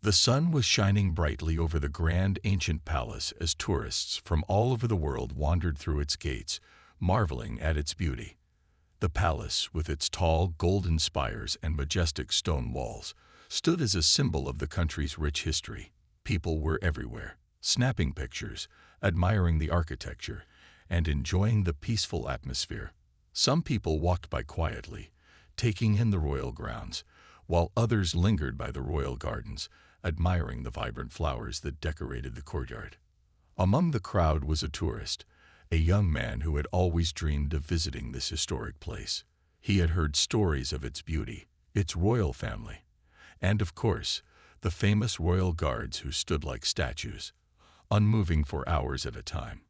The sun was shining brightly over the grand ancient palace as tourists from all over the world wandered through its gates, marveling at its beauty. The palace, with its tall golden spires and majestic stone walls, stood as a symbol of the country's rich history. People were everywhere, snapping pictures, admiring the architecture, and enjoying the peaceful atmosphere. Some people walked by quietly, taking in the royal grounds, while others lingered by the royal gardens, admiring the vibrant flowers that decorated the courtyard. Among the crowd was a tourist, a young man who had always dreamed of visiting this historic place. He had heard stories of its beauty, its royal family, and, of course, the famous royal guards who stood like statues, unmoving for hours at a time.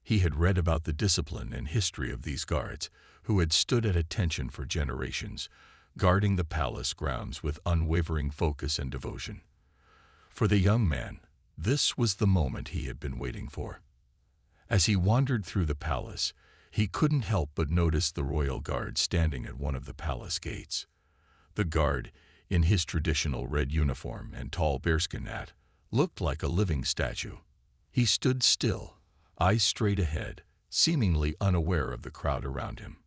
He had read about the discipline and history of these guards, who had stood at attention for generations, guarding the palace grounds with unwavering focus and devotion. For the young man, this was the moment he had been waiting for. As he wandered through the palace, he couldn't help but notice the royal guard standing at one of the palace gates. The guard, in his traditional red uniform and tall bearskin hat, looked like a living statue. He stood still, eyes straight ahead, seemingly unaware of the crowd around him.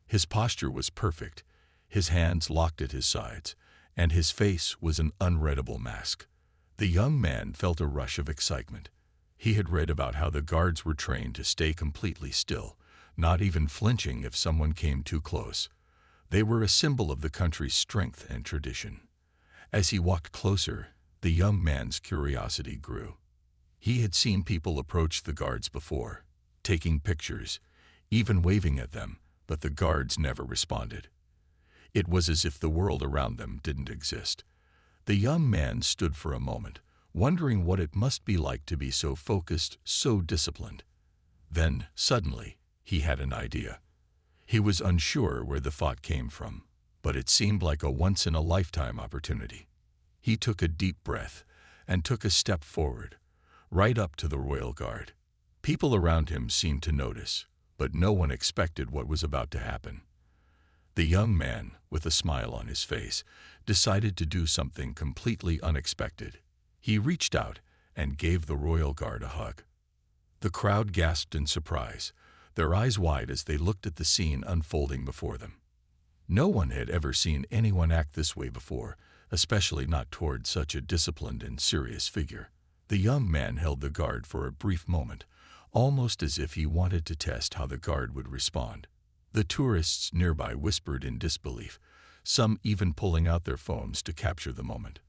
His posture was perfect, his hands locked at his sides, and his face was an unreadable mask. The young man felt a rush of excitement. He had read about how the guards were trained to stay completely still, not even flinching if someone came too close. They were a symbol of the country's strength and tradition. As he walked closer, the young man's curiosity grew. He had seen people approach the guards before, taking pictures, even waving at them, but the guards never responded. It was as if the world around them didn't exist. The young man stood for a moment, wondering what it must be like to be so focused, so disciplined. Then, suddenly, he had an idea. He was unsure where the thought came from, but it seemed like a once-in-a-lifetime opportunity. He took a deep breath and took a step forward, right up to the royal guard. People around him seemed to notice, but no one expected what was about to happen. The young man, with a smile on his face, decided to do something completely unexpected. He reached out and gave the royal guard a hug. The crowd gasped in surprise, their eyes wide as they looked at the scene unfolding before them. No one had ever seen anyone act this way before, especially not toward such a disciplined and serious figure. The young man held the guard for a brief moment, almost as if he wanted to test how the guard would respond. The tourists nearby whispered in disbelief, some even pulling out their phones to capture the moment.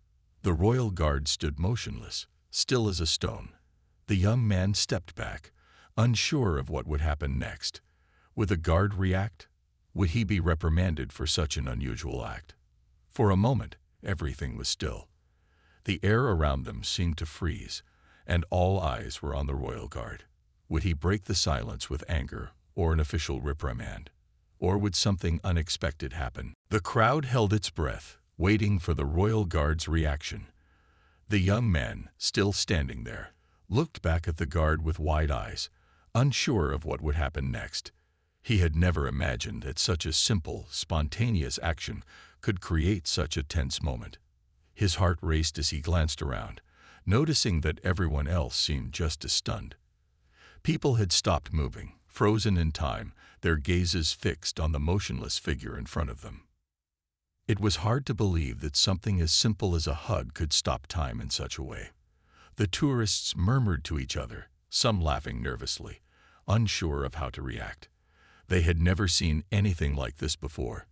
The royal guard stood motionless, still as a stone. The young man stepped back, unsure of what would happen next. Would the guard react? Would he be reprimanded for such an unusual act? For a moment, everything was still. The air around them seemed to freeze, and all eyes were on the royal guard. Would he break the silence with anger or an official reprimand? Or would something unexpected happen? The crowd held its breath, waiting for the royal guard's reaction. The young man, still standing there, looked back at the guard with wide eyes, unsure of what would happen next. He had never imagined that such a simple, spontaneous action could create such a tense moment. His heart raced as he glanced around, noticing that everyone else seemed just as stunned. People had stopped moving, frozen in time, their gazes fixed on the motionless figure in front of them. It was hard to believe that something as simple as a hug could stop time in such a way. The tourists murmured to each other, some laughing nervously, unsure of how to react. They had never seen anything like this before.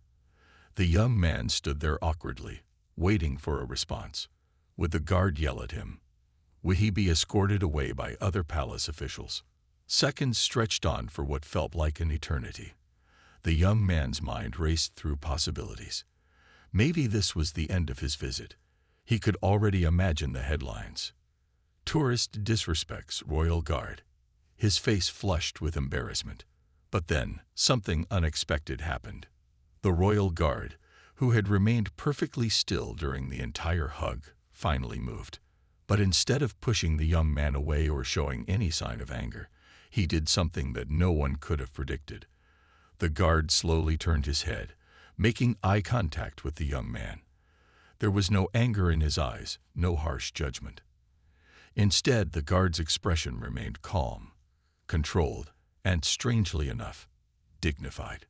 The young man stood there awkwardly, waiting for a response. Would the guard yell at him? Would he be escorted away by other palace officials? Seconds stretched on for what felt like an eternity. The young man's mind raced through possibilities. Maybe this was the end of his visit. He could already imagine the headlines. Tourist disrespects royal guard. His face flushed with embarrassment. But then, something unexpected happened. The royal guard, who had remained perfectly still during the entire hug, finally moved. But instead of pushing the young man away or showing any sign of anger, he did something that no one could have predicted. The guard slowly turned his head, making eye contact with the young man. There was no anger in his eyes, no harsh judgment. Instead, the guard's expression remained calm, controlled, and strangely enough, dignified.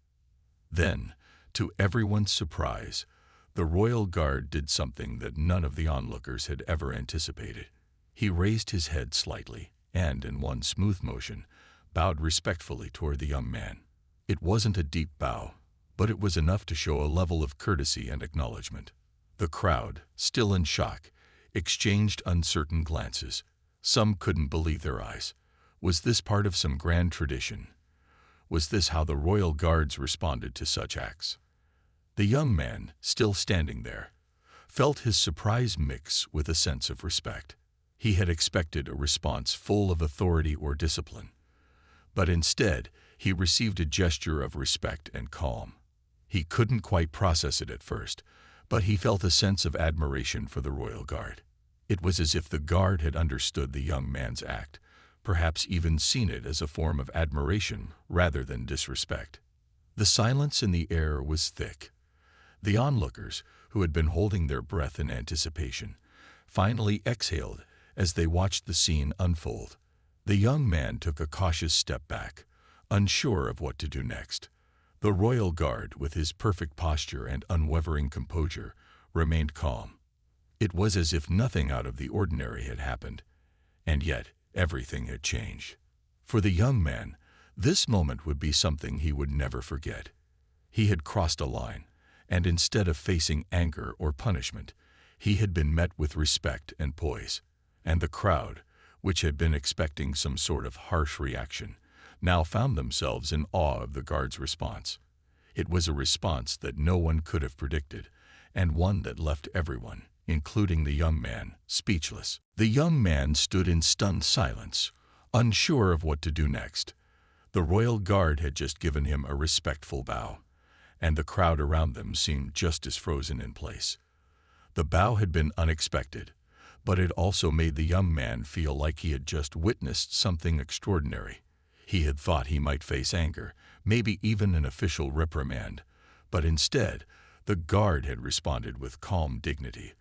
Then, to everyone's surprise, the royal guard did something that none of the onlookers had ever anticipated. He raised his head slightly and, in one smooth motion, bowed respectfully toward the young man. It wasn't a deep bow, but it was enough to show a level of courtesy and acknowledgement. The crowd, still in shock, exchanged uncertain glances. Some couldn't believe their eyes. Was this part of some grand tradition? Was this how the royal guards responded to such acts? The young man, still standing there, felt his surprise mix with a sense of respect. He had expected a response full of authority or discipline, but instead he received a gesture of respect and calm. He couldn't quite process it at first, but he felt a sense of admiration for the royal guard. It was as if the guard had understood the young man's act, perhaps even seen it as a form of admiration rather than disrespect. The silence in the air was thick. The onlookers, who had been holding their breath in anticipation, finally exhaled as they watched the scene unfold. The young man took a cautious step back, unsure of what to do next. The royal guard, with his perfect posture and unwavering composure, remained calm. It was as if nothing out of the ordinary had happened, and yet everything had changed. For the young man, this moment would be something he would never forget. He had crossed a line, and instead of facing anger or punishment, he had been met with respect and poise. And the crowd, which had been expecting some sort of harsh reaction, now found themselves in awe of the guard's response. It was a response that no one could have predicted, and one that left everyone, including the young man, speechless. The young man stood in stunned silence, unsure of what to do next. The royal guard had just given him a respectful bow, and the crowd around them seemed just as frozen in place. The bow had been unexpected, but it also made the young man feel like he had just witnessed something extraordinary. He had thought he might face anger, maybe even an official reprimand, but instead, the guard had responded with calm dignity,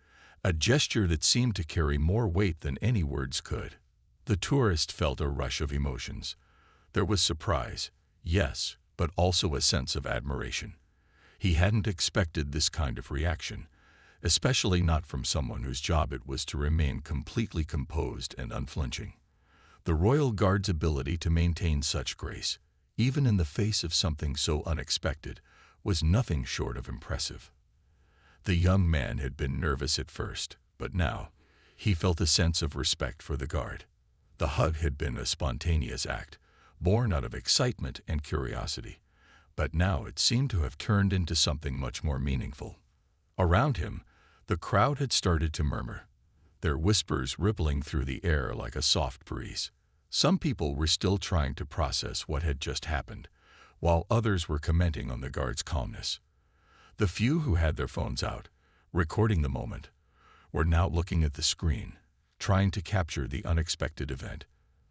a gesture that seemed to carry more weight than any words could. The tourist felt a rush of emotions. There was surprise, yes, but also a sense of admiration. He hadn't expected this kind of reaction, especially not from someone whose job it was to remain completely composed and unflinching. The royal guard's ability to maintain such grace, even in the face of something so unexpected, was nothing short of impressive. The young man had been nervous at first, but now he felt a sense of respect for the guard. The hug had been a spontaneous act, born out of excitement and curiosity, but now it seemed to have turned into something much more meaningful. Around him, the crowd had started to murmur, their whispers rippling through the air like a soft breeze. Some people were still trying to process what had just happened, while others were commenting on the guard's calmness. The few who had their phones out, recording the moment, were now looking at the screen, trying to capture the unexpected event.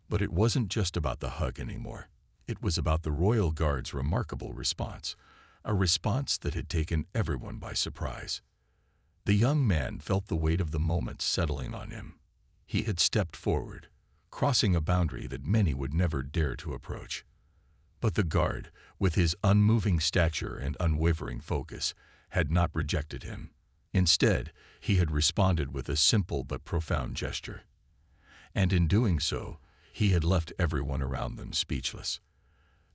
But it wasn't just about the hug anymore. It was about the royal guard's remarkable response, a response that had taken everyone by surprise. The young man felt the weight of the moment settling on him. He had stepped forward, crossing a boundary that many would never dare to approach. But the guard, with his unmoving stature and unwavering focus, had not rejected him. Instead, he had responded with a simple but profound gesture. And in doing so, he had left everyone around them speechless.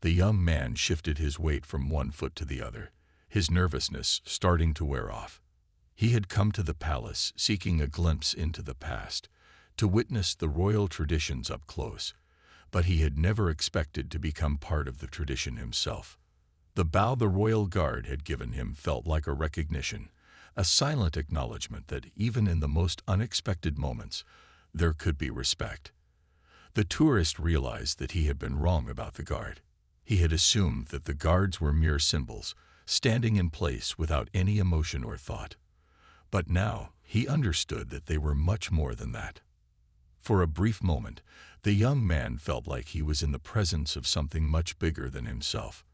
The young man shifted his weight from one foot to the other, his nervousness starting to wear off. He had come to the palace seeking a glimpse into the past, to witness the royal traditions up close, but he had never expected to become part of the tradition himself. The bow the royal guard had given him felt like a recognition, a silent acknowledgement that even in the most unexpected moments, there could be respect. The tourist realized that he had been wrong about the guard. He had assumed that the guards were mere symbols, standing in place without any emotion or thought. But now he understood that they were much more than that. For a brief moment, the young man felt like he was in the presence of something much bigger than himself.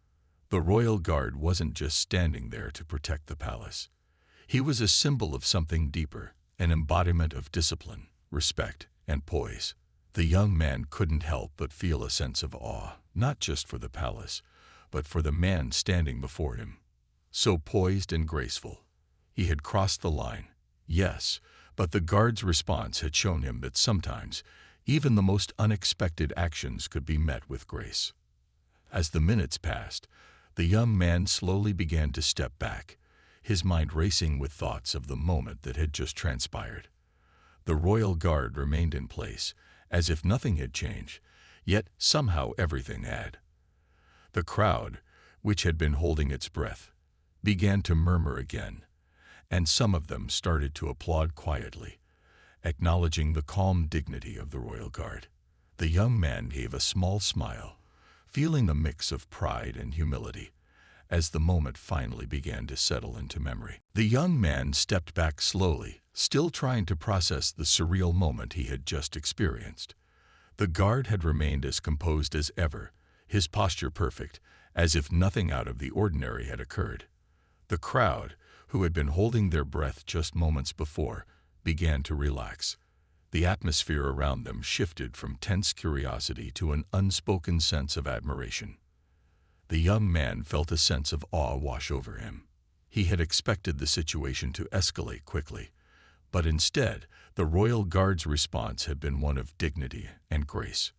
The royal guard wasn't just standing there to protect the palace. He was a symbol of something deeper, an embodiment of discipline, respect, and poise. The young man couldn't help but feel a sense of awe, not just for the palace, but for the man standing before him. So poised and graceful. He had crossed the line, yes, but the guard's response had shown him that sometimes even the most unexpected actions could be met with grace. As the minutes passed, the young man slowly began to step back, his mind racing with thoughts of the moment that had just transpired. The royal guard remained in place, as if nothing had changed, yet somehow everything had. The crowd, which had been holding its breath, began to murmur again, and some of them started to applaud quietly, acknowledging the calm dignity of the royal guard. The young man gave a small smile, feeling a mix of pride and humility, as the moment finally began to settle into memory. The young man stepped back slowly, still trying to process the surreal moment he had just experienced. The guard had remained as composed as ever, his posture perfect, as if nothing out of the ordinary had occurred. The crowd, who had been holding their breath just moments before, began to relax. The atmosphere around them shifted from tense curiosity to an unspoken sense of admiration. The young man felt a sense of awe wash over him. He had expected the situation to escalate quickly, but instead, the royal guard's response had been one of dignity and grace.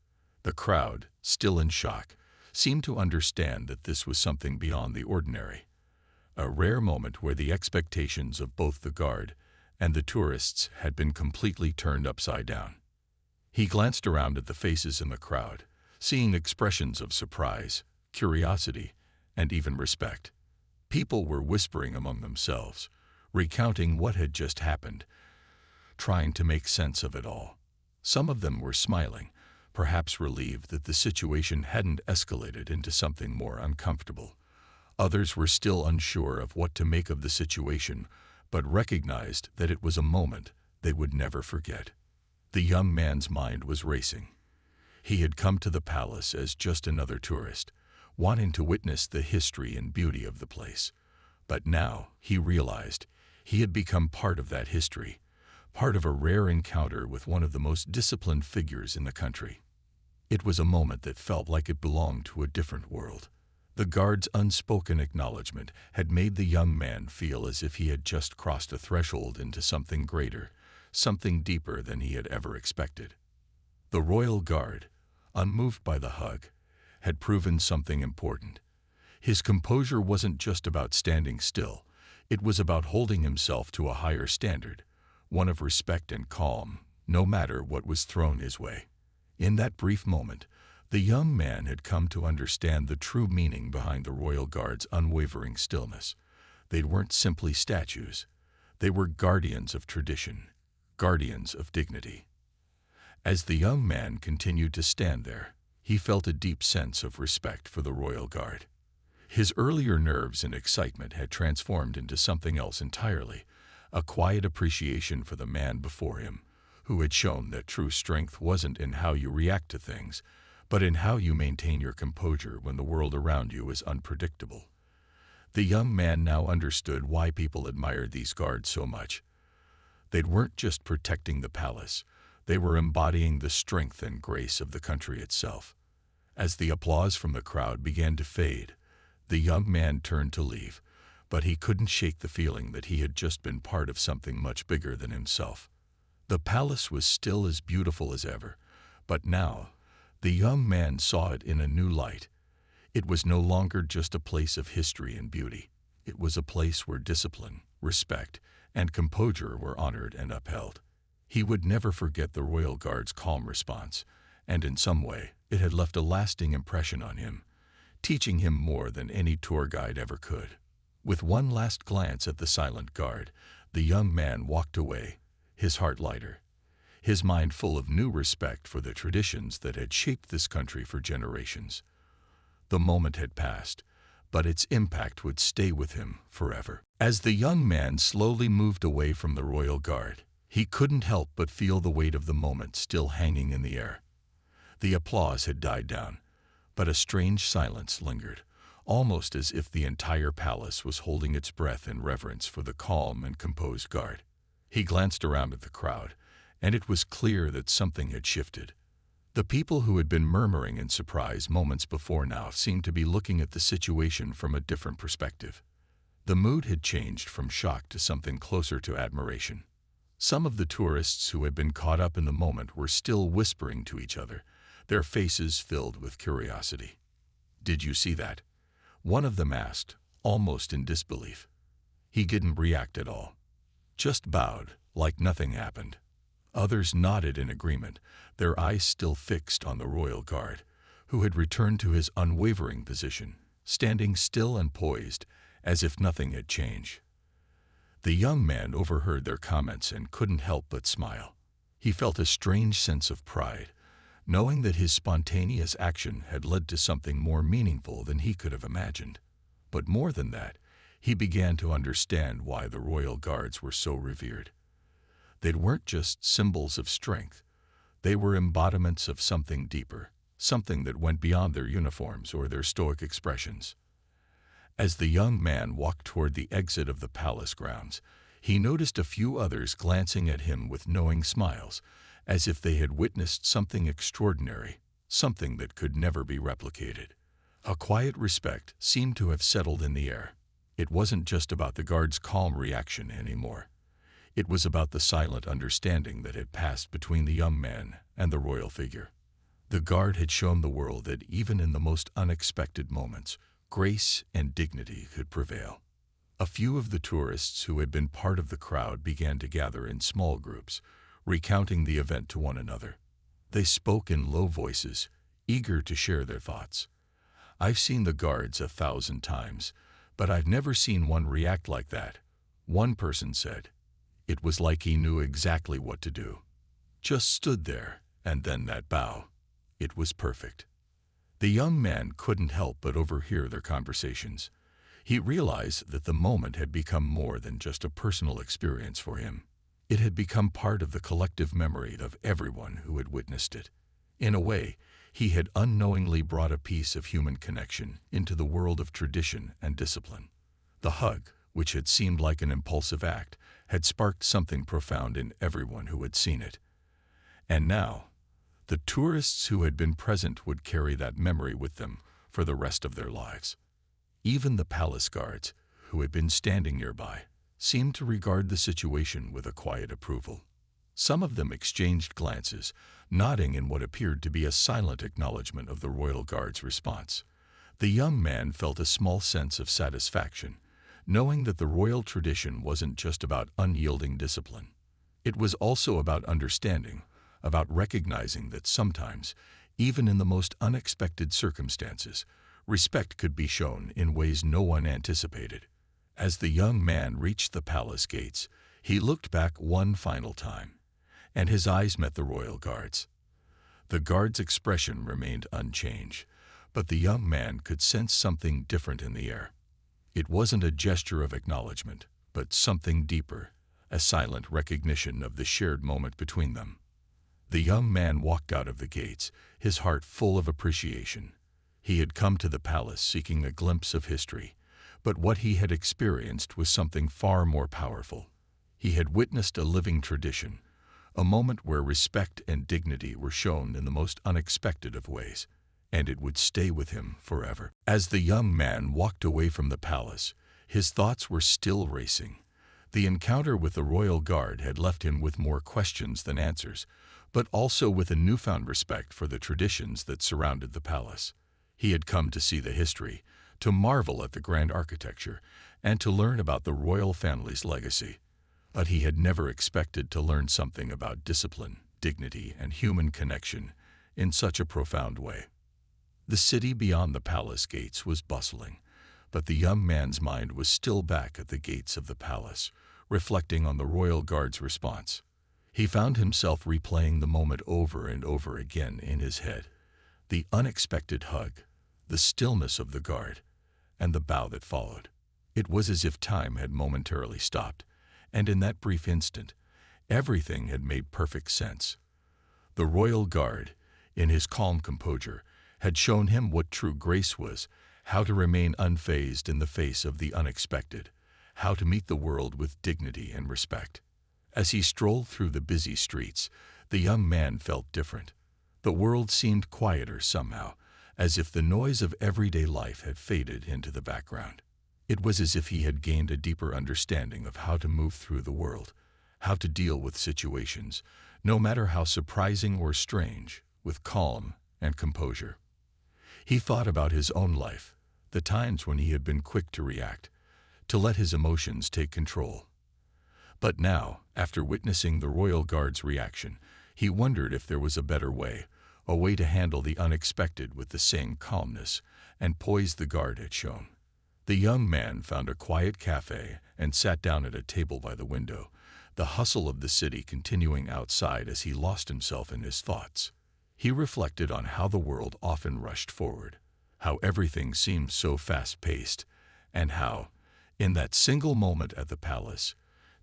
The crowd, still in shock, seemed to understand that this was something beyond the ordinary. A rare moment where the expectations of both the guard and the tourists had been completely turned upside down. He glanced around at the faces in the crowd, seeing expressions of surprise, curiosity, and even respect. People were whispering among themselves, recounting what had just happened, trying to make sense of it all. Some of them were smiling, perhaps relieved that the situation hadn't escalated into something more uncomfortable. Others were still unsure of what to make of the situation, but recognized that it was a moment they would never forget. The young man's mind was racing. He had come to the palace as just another tourist, wanting to witness the history and beauty of the place. But now, he realized, he had become part of that history, part of a rare encounter with one of the most disciplined figures in the country. It was a moment that felt like it belonged to a different world. The guard's unspoken acknowledgement had made the young man feel as if he had just crossed a threshold into something greater, something deeper than he had ever expected. The royal guard, unmoved by the hug, had proven something important. His composure wasn't just about standing still, it was about holding himself to a higher standard, one of respect and calm, no matter what was thrown his way. In that brief moment, the young man had come to understand the true meaning behind the royal guard's unwavering stillness. They weren't simply statues. They were guardians of tradition, guardians of dignity. As the young man continued to stand there, he felt a deep sense of respect for the royal guard. His earlier nerves and excitement had transformed into something else entirely, a quiet appreciation for the man before him, who had shown that true strength wasn't in how you react to things, but in how you maintain your composure when the world around you is unpredictable. The young man now understood why people admired these guards so much. They weren't just protecting the palace, they were embodying the strength and grace of the country itself. As the applause from the crowd began to fade, the young man turned to leave, but he couldn't shake the feeling that he had just been part of something much bigger than himself. The palace was still as beautiful as ever, but now, the young man saw it in a new light. It was no longer just a place of history and beauty. It was a place where discipline, respect, and composure were honored and upheld. He would never forget the royal guard's calm response, and in some way, it had left a lasting impression on him, teaching him more than any tour guide ever could. With one last glance at the silent guard, the young man walked away, his heart lighter, his mind full of new respect for the traditions that had shaped this country for generations. The moment had passed, but its impact would stay with him forever. As the young man slowly moved away from the royal guard, he couldn't help but feel the weight of the moment still hanging in the air. The applause had died down, but a strange silence lingered, almost as if the entire palace was holding its breath in reverence for the calm and composed guard. He glanced around at the crowd, and it was clear that something had shifted. The people who had been murmuring in surprise moments before now seemed to be looking at the situation from a different perspective. The mood had changed from shock to something closer to admiration. Some of the tourists who had been caught up in the moment were still whispering to each other, their faces filled with curiosity. "Did you see that?" one of them asked, almost in disbelief. He didn't react at all, just bowed, like nothing happened. Others nodded in agreement, their eyes still fixed on the royal guard, who had returned to his unwavering position, standing still and poised, as if nothing had changed. The young man overheard their comments and couldn't help but smile. He felt a strange sense of pride, knowing that his spontaneous action had led to something more meaningful than he could have imagined. But more than that, he began to understand why the royal guards were so revered. They weren't just symbols of strength. They were embodiments of something deeper, something that went beyond their uniforms or their stoic expressions. As the young man walked toward the exit of the palace grounds, he noticed a few others glancing at him with knowing smiles, as if they had witnessed something extraordinary, something that could never be replicated. A quiet respect seemed to have settled in the air. It wasn't just about the guard's calm reaction anymore. It was about the silent understanding that had passed between the young man and the royal figure. The guard had shown the world that even in the most unexpected moments, grace and dignity could prevail. A few of the tourists who had been part of the crowd began to gather in small groups, recounting the event to one another. They spoke in low voices, eager to share their thoughts. "I've seen the guards 1,000 times, but I've never seen one react like that," one person said. "It was like he knew exactly what to do. Just stood there, and then that bow. It was perfect." The young man couldn't help but overhear their conversations. He realized that the moment had become more than just a personal experience for him. It had become part of the collective memory of everyone who had witnessed it. In a way, he had unknowingly brought a piece of human connection into the world of tradition and discipline. The hug, which had seemed like an impulsive act, had sparked something profound in everyone who had seen it. And now, the tourists who had been present would carry that memory with them for the rest of their lives. Even the palace guards, who had been standing nearby, seemed to regard the situation with a quiet approval. Some of them exchanged glances, nodding in what appeared to be a silent acknowledgement of the royal guard's response. The young man felt a small sense of satisfaction, knowing that the royal tradition wasn't just about unyielding discipline. It was also about understanding, about recognizing that sometimes, even in the most unexpected circumstances, respect could be shown in ways no one anticipated. As the young man reached the palace gates, he looked back one final time, and his eyes met the royal guards. The guard's expression remained unchanged, but the young man could sense something different in the air. It wasn't a gesture of acknowledgement, but something deeper, a silent recognition of the shared moment between them. The young man walked out of the gates, his heart full of appreciation. He had come to the palace seeking a glimpse of history, but what he had experienced was something far more powerful. He had witnessed a living tradition, a moment where respect and dignity were shown in the most unexpected of ways, and it would stay with him forever. As the young man walked away from the palace, his thoughts were still racing. The encounter with the royal guard had left him with more questions than answers, but also with a newfound respect for the traditions that surrounded the palace. He had come to see the history, to marvel at the grand architecture, and to learn about the royal family's legacy. But he had never expected to learn something about discipline, dignity, and human connection in such a profound way. The city beyond the palace gates was bustling, but the young man's mind was still back at the gates of the palace, reflecting on the royal guard's response. He found himself replaying the moment over and over again in his head. The unexpected hug, the stillness of the guard, and the bow that followed. It was as if time had momentarily stopped, and in that brief instant, everything had made perfect sense. The royal guard, in his calm composure, had shown him what true grace was, how to remain unfazed in the face of the unexpected, how to meet the world with dignity and respect. As he strolled through the busy streets, the young man felt different. The world seemed quieter somehow, as if the noise of everyday life had faded into the background. It was as if he had gained a deeper understanding of how to move through the world, how to deal with situations, no matter how surprising or strange, with calm and composure. He thought about his own life, the times when he had been quick to react, to let his emotions take control. But now, after witnessing the royal guard's reaction, he wondered if there was a better way, a way to handle the unexpected with the same calmness and poise the guard had shown. The young man found a quiet cafe and sat down at a table by the window, the hustle of the city continuing outside as he lost himself in his thoughts. He reflected on how the world often rushed forward, how everything seemed so fast-paced, and how, in that single moment at the palace,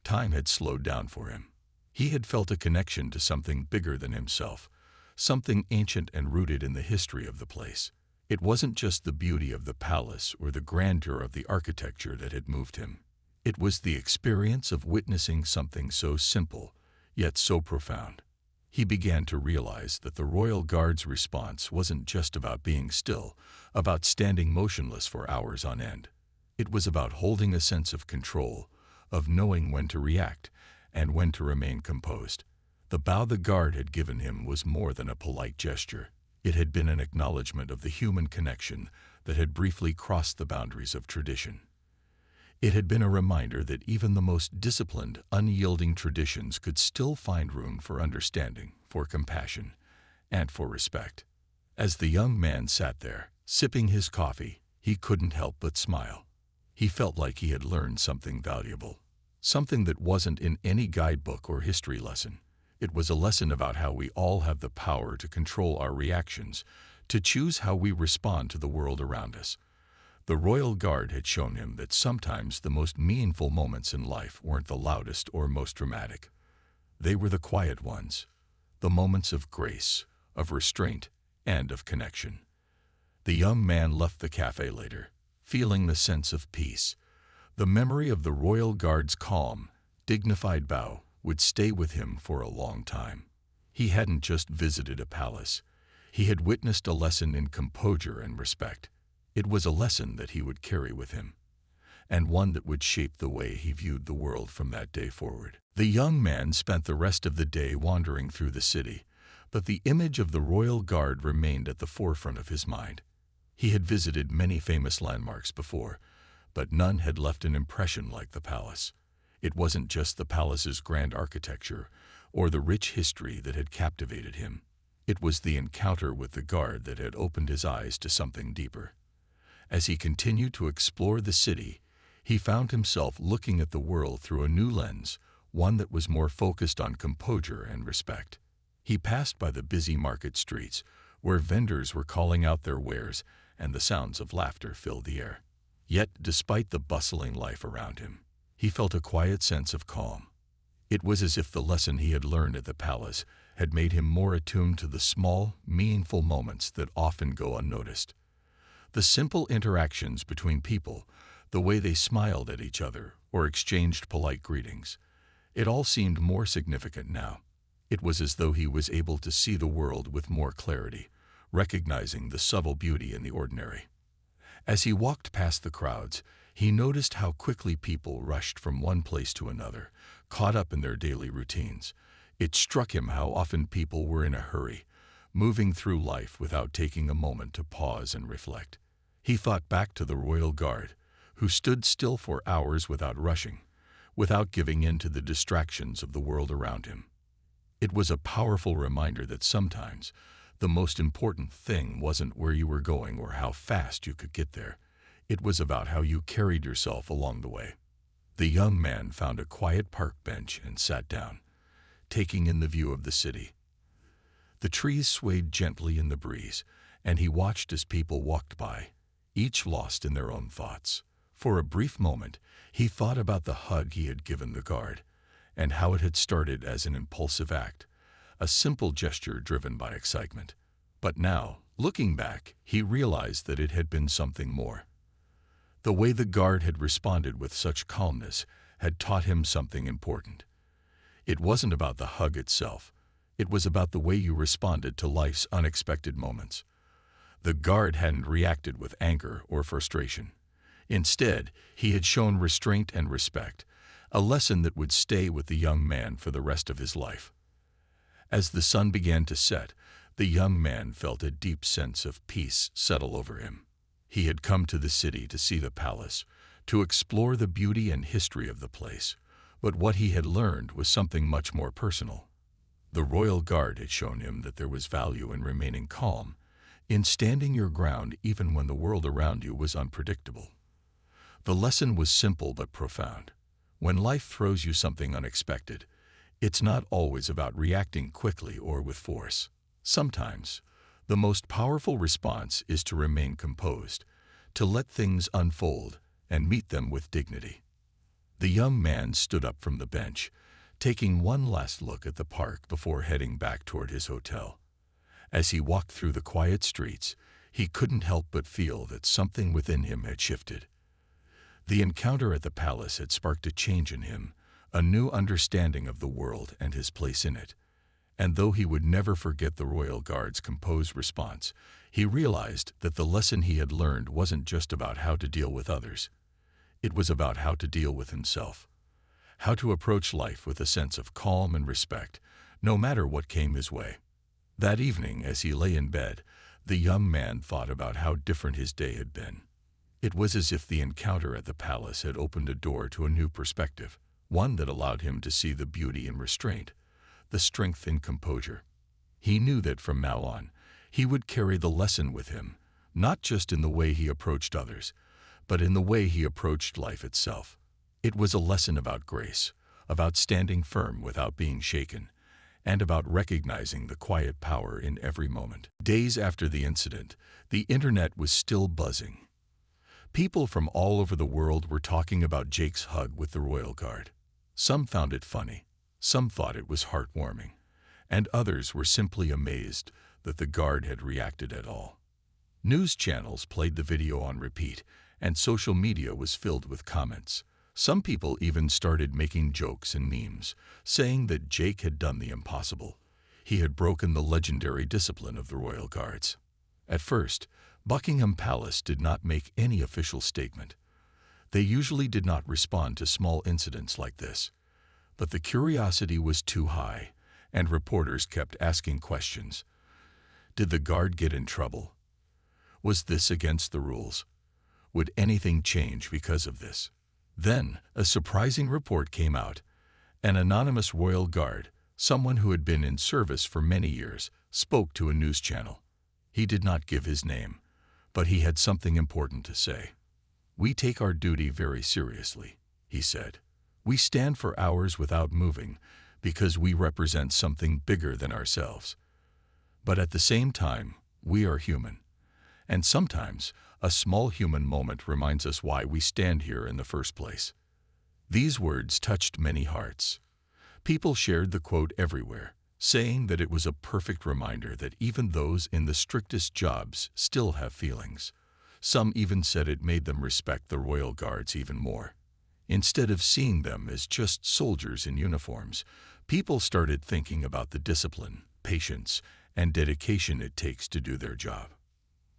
time had slowed down for him. He had felt a connection to something bigger than himself, something ancient and rooted in the history of the place. It wasn't just the beauty of the palace or the grandeur of the architecture that had moved him. It was the experience of witnessing something so simple, yet so profound. He began to realize that the royal guard's response wasn't just about being still, about standing motionless for hours on end. It was about holding a sense of control, of knowing when to react and when to remain composed. The bow the guard had given him was more than a polite gesture. It had been an acknowledgement of the human connection that had briefly crossed the boundaries of tradition. It had been a reminder that even the most disciplined, unyielding traditions could still find room for understanding, for compassion, and for respect. As the young man sat there, sipping his coffee, he couldn't help but smile. He felt like he had learned something valuable, something that wasn't in any guidebook or history lesson. It was a lesson about how we all have the power to control our reactions, to choose how we respond to the world around us. The royal guard had shown him that sometimes the most meaningful moments in life weren't the loudest or most dramatic. They were the quiet ones, the moments of grace, of restraint, and of connection. The young man left the cafe later, feeling the sense of peace. The memory of the royal guard's calm, dignified bow would stay with him for a long time. He hadn't just visited a palace. He had witnessed a lesson in composure and respect. It was a lesson that he would carry with him, and one that would shape the way he viewed the world from that day forward. The young man spent the rest of the day wandering through the city, but the image of the royal guard remained at the forefront of his mind. He had visited many famous landmarks before, but none had left an impression like the palace. It wasn't just the palace's grand architecture or the rich history that had captivated him. It was the encounter with the guard that had opened his eyes to something deeper. As he continued to explore the city, he found himself looking at the world through a new lens, one that was more focused on composure and respect. He passed by the busy market streets, where vendors were calling out their wares and the sounds of laughter filled the air. Yet, despite the bustling life around him, he felt a quiet sense of calm. It was as if the lesson he had learned at the palace had made him more attuned to the small, meaningful moments that often go unnoticed. The simple interactions between people, the way they smiled at each other or exchanged polite greetings, it all seemed more significant now. It was as though he was able to see the world with more clarity, recognizing the subtle beauty in the ordinary. As he walked past the crowds, he noticed how quickly people rushed from one place to another, caught up in their daily routines. It struck him how often people were in a hurry, moving through life without taking a moment to pause and reflect. He thought back to the royal guard, who stood still for hours without rushing, without giving in to the distractions of the world around him. It was a powerful reminder that sometimes the most important thing wasn't where you were going or how fast you could get there. It was about how you carried yourself along the way. The young man found a quiet park bench and sat down, taking in the view of the city. The trees swayed gently in the breeze, and he watched as people walked by, each lost in their own thoughts. For a brief moment, he thought about the hug he had given the guard, and how it had started as an impulsive act, a simple gesture driven by excitement. But now, Looking back, he realized that it had been something more. The way the guard had responded with such calmness had taught him something important. It wasn't about the hug itself. It was about the way you responded to life's unexpected moments. The guard hadn't reacted with anger or frustration. Instead, he had shown restraint and respect, a lesson that would stay with the young man for the rest of his life. As the sun began to set, the young man felt a deep sense of peace settle over him. He had come to the city to see the palace, to explore the beauty and history of the place, but what he had learned was something much more personal. The royal guard had shown him that there was value in remaining calm, in standing your ground even when the world around you was unpredictable. The lesson was simple but profound. When life throws you something unexpected, it's not always about reacting quickly or with force. Sometimes, the most powerful response is to remain composed, to let things unfold and meet them with dignity. The young man stood up from the bench, taking one last look at the park before heading back toward his hotel. As he walked through the quiet streets, he couldn't help but feel that something within him had shifted. The encounter at the palace had sparked a change in him, a new understanding of the world and his place in it. And though he would never forget the royal guard's composed response, he realized that the lesson he had learned wasn't just about how to deal with others. It was about how to deal with himself, how to approach life with a sense of calm and respect, no matter what came his way. That evening, as he lay in bed, the young man thought about how different his day had been. It was as if the encounter at the palace had opened a door to a new perspective, one that allowed him to see the beauty in restraint, the strength in composure. He knew that from now on, he would carry the lesson with him, not just in the way he approached others, but in the way he approached life itself. It was a lesson about grace, about standing firm without being shaken, and about recognizing the quiet power in every moment. Days after the incident, the internet was still buzzing. People from all over the world were talking about Jake's hug with the royal guard. Some found it funny, some thought it was heartwarming, and others were simply amazed that the guard had reacted at all. News channels played the video on repeat, and social media was filled with comments. Some people even started making jokes and memes, saying that Jake had done the impossible. He had broken the legendary discipline of the royal guards. At first, Buckingham Palace did not make any official statement. They usually did not respond to small incidents like this. But the curiosity was too high, and reporters kept asking questions. Did the guard get in trouble? Was this against the rules? Would anything change because of this? Then, a surprising report came out. An anonymous royal guard, someone who had been in service for many years, spoke to a news channel. He did not give his name, but he had something important to say. "We take our duty very seriously," he said. "We stand for hours without moving because we represent something bigger than ourselves. But at the same time, we are human. And sometimes, a small human moment reminds us why we stand here in the first place." These words touched many hearts. People shared the quote everywhere, saying that it was a perfect reminder that even those in the strictest jobs still have feelings. Some even said it made them respect the royal guards even more. Instead of seeing them as just soldiers in uniforms, people started thinking about the discipline, patience, and dedication it takes to do their job.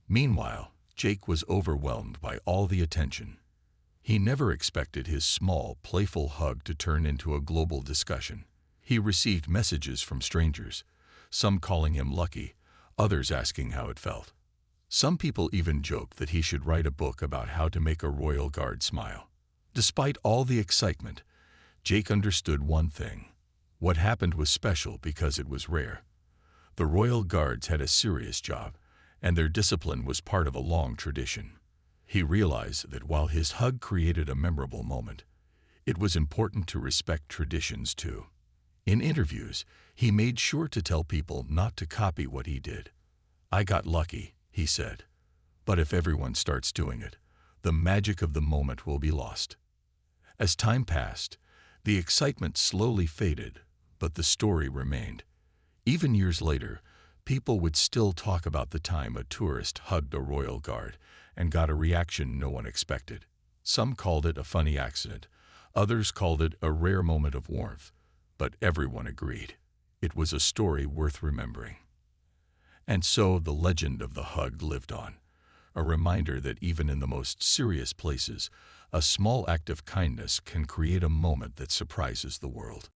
Meanwhile, Jake was overwhelmed by all the attention. He never expected his small, playful hug to turn into a global discussion. He received messages from strangers, some calling him lucky, others asking how it felt. Some people even joked that he should write a book about how to make a royal guard smile. Despite all the excitement, Jake understood one thing. What happened was special because it was rare. The royal guards had a serious job, and their discipline was part of a long tradition. He realized that while his hug created a memorable moment, it was important to respect traditions too. In interviews, he made sure to tell people not to copy what he did. "I got lucky," he said. "But if everyone starts doing it, the magic of the moment will be lost." As time passed, the excitement slowly faded, but the story remained. Even years later, People would still talk about the time a tourist hugged a royal guard and got a reaction no one expected. Some called it a funny accident, others called it a rare moment of warmth, but everyone agreed. It was a story worth remembering. And so the legend of the hug lived on, a reminder that even in the most serious places, a small act of kindness can create a moment that surprises the world.